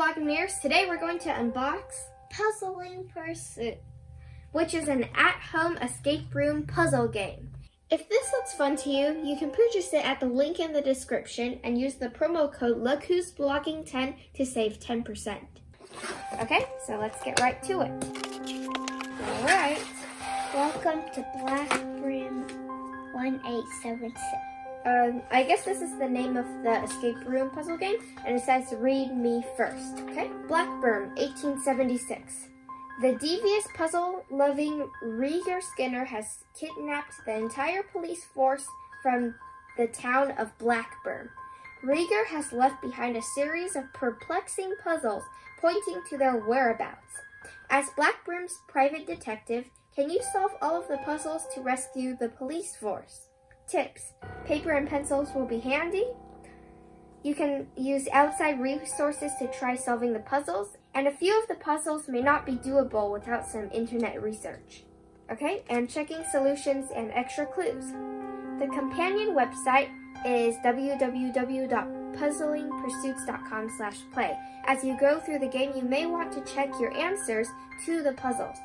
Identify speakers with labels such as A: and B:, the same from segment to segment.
A: Vlogineers. Today we're going to unbox
B: Puzzling Pursuit,
A: which is an at-home escape room puzzle game. If this looks fun to you, you can purchase it at the link in the description and use the promo code LookWho'sBlogging10 to save 10%. Okay, so let's get right to it. Alright.
B: welcome to Blackbrim 1876.
A: I guess this is the name of the escape room puzzle game, and it says read me first, okay? Blackbrim, 1876. The devious, puzzle-loving Rieger Skinner has kidnapped the entire police force from the town of Blackbrim. Rieger has left behind a series of perplexing puzzles pointing to their whereabouts. As Blackbrim's private detective, can you solve all of the puzzles to rescue the police force? Tips: paper and pencils will be handy. You can use outside resources to try solving the puzzles, and a few of the puzzles may not be doable without some internet research. Okay, and checking solutions and extra clues. The companion website is www.puzzlingpursuits.com/play. As you go through the game, you may want to check your answers to the puzzles.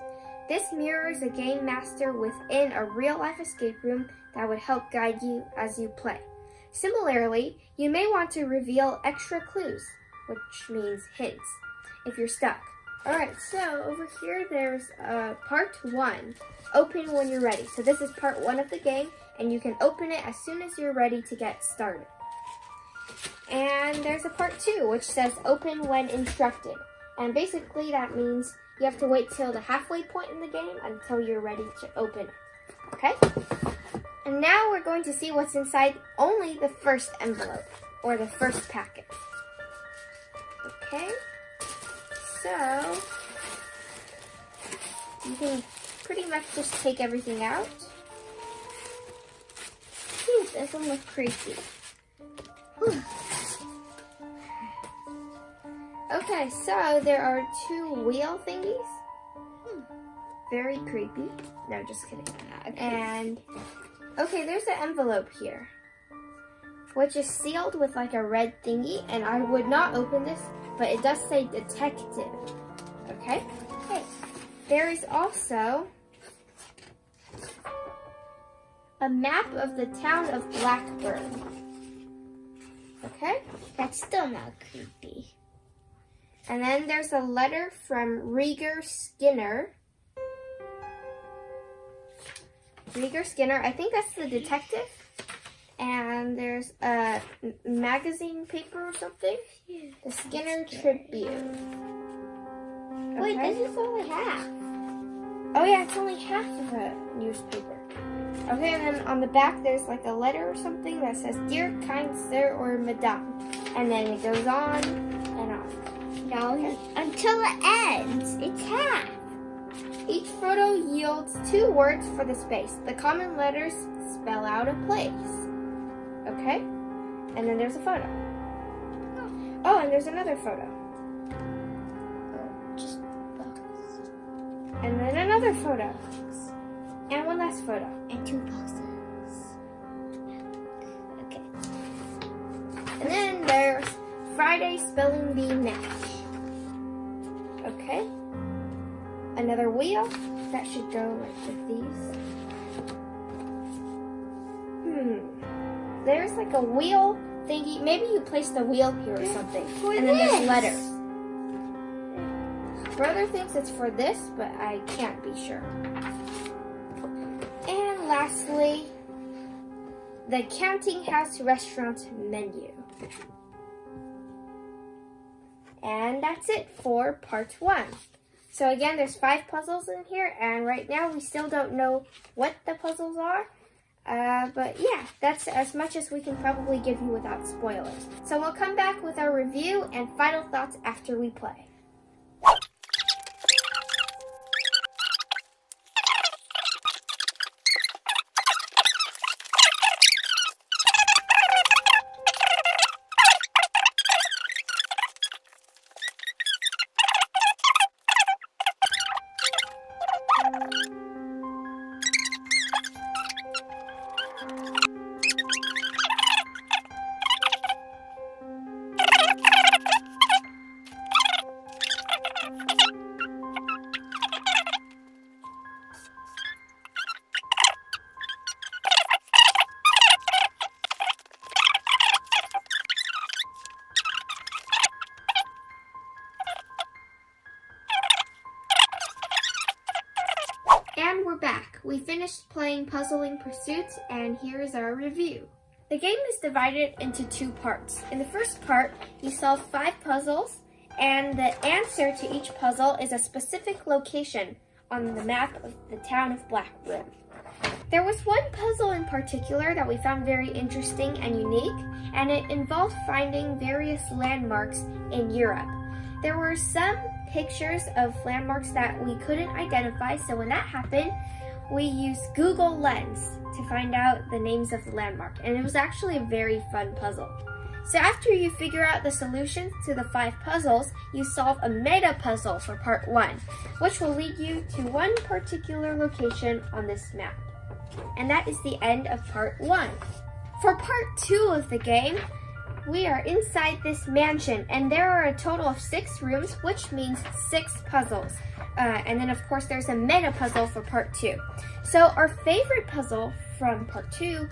A: This mirrors a game master within a real-life escape room that would help guide you as you play. Similarly, you may want to reveal extra clues, which means hints, if you're stuck. Alright, so over here there's part 1. Open when you're ready. So this is part 1 of the game, and you can open it as soon as you're ready to get started. And there's a part 2, which says open when instructed. And basically that means you have to wait till the halfway point in the game until you're ready to open it. Okay? And now we're going to see what's inside only the first envelope, or the first packet. Okay? So, you can pretty much just take everything out. This doesn't look creepy. Whew. Okay, so there are 2 wheel thingies. Very creepy. No, just kidding. And, okay, there's an envelope here, which is sealed with like a red thingy, and I would not open this, but it does say detective. Okay? Okay. There is also a map of the town of Blackbrim. Okay?
B: That's still not creepy.
A: And then there's a letter from Rieger Skinner. Rieger Skinner, I think that's the detective. And there's a magazine paper or something. The Skinner Tribune.
B: Wait,
A: Okay.
B: this is only half.
A: Oh yeah, it's only half of a newspaper. Okay, and then on the back there's like a letter or something that says, Dear kind sir or madame. And then it goes on and on.
B: No, until it ends. It's half.
A: Each photo yields 2 words for the space. The common letters spell out a place. Okay? And then there's a photo. Oh, and there's another photo.
B: Just box.
A: And then another photo. And one last photo.
B: And 2 boxes. Okay.
A: And then there's Friday Spelling Bee Match. Okay? Another wheel. That should go like with these. There's like a wheel thingy. Maybe you place the wheel here or something. And then there's letters. Brother thinks it's for this, but I can't be sure. And lastly, the Counting House restaurant menu. And that's it for part 1. So again, there's 5 puzzles in here, and right now we still don't know what the puzzles are. But yeah, that's as much as we can probably give you without spoilers. So we'll come back with our review and final thoughts after we play. we finished playing Puzzling Pursuits, and here's our review. The game is divided into 2 parts. In the first part, you solve 5 puzzles, and the answer to each puzzle is a specific location on the map of the town of Blackbrim. There was one puzzle in particular that we found very interesting and unique, and it involved finding various landmarks in Europe. There were some pictures of landmarks that we couldn't identify, so when that happened, we used Google Lens to find out the names of the landmark, and it was actually a very fun puzzle. So after you figure out the solutions to the 5 puzzles, you solve a meta puzzle for part 1, which will lead you to one particular location on this map. And that is the end of part 1. For part 2 of the game, we are inside this mansion, and there are a total of 6 rooms, which means 6 puzzles. And then of course there's a meta puzzle for part 2. So our favorite puzzle from part 2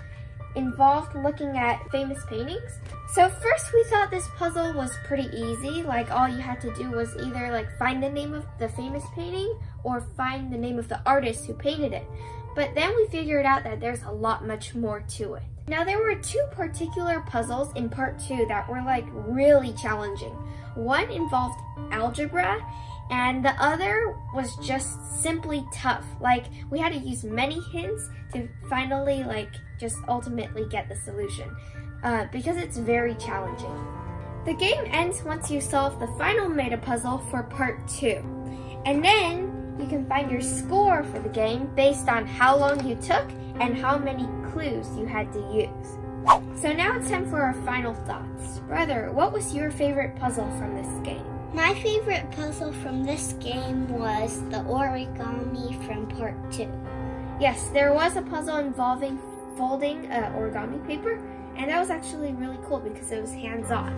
A: involved looking at famous paintings. So first we thought this puzzle was pretty easy, like all you had to do was either find the name of the famous painting or find the name of the artist who painted it. But then we figured out that there's a lot much more to it. Now there were 2 particular puzzles in part 2 that were really challenging. One involved algebra, and the other was just simply tough. We had to use many hints to finally just ultimately get the solution because it's very challenging. The game ends once you solve the final meta puzzle for part 2. And then you can find your score for the game based on how long you took and how many clues you had to use. So now it's time for our final thoughts. Brother, what was your favorite puzzle from this game?
B: My favorite puzzle from this game was the origami from part 2.
A: Yes, there was a puzzle involving folding origami paper, and that was actually really cool because it was hands-on.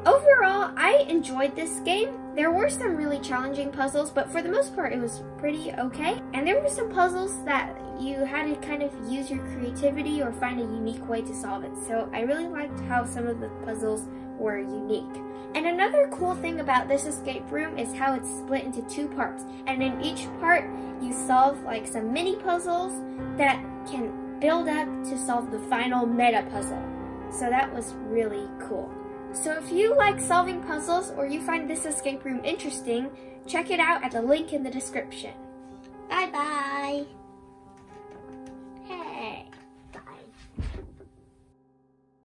A: Overall, I enjoyed this game. There were some really challenging puzzles, but for the most part, it was pretty okay. And there were some puzzles that you had to kind of use your creativity or find a unique way to solve it. So I really liked how some of the puzzles were unique. And another cool thing about this escape room is how it's split into 2 parts. And in each part, you solve some mini puzzles that can build up to solve the final meta puzzle. So that was really cool. So if you like solving puzzles or you find this escape room interesting, check it out at the link in the description.
B: Bye-bye.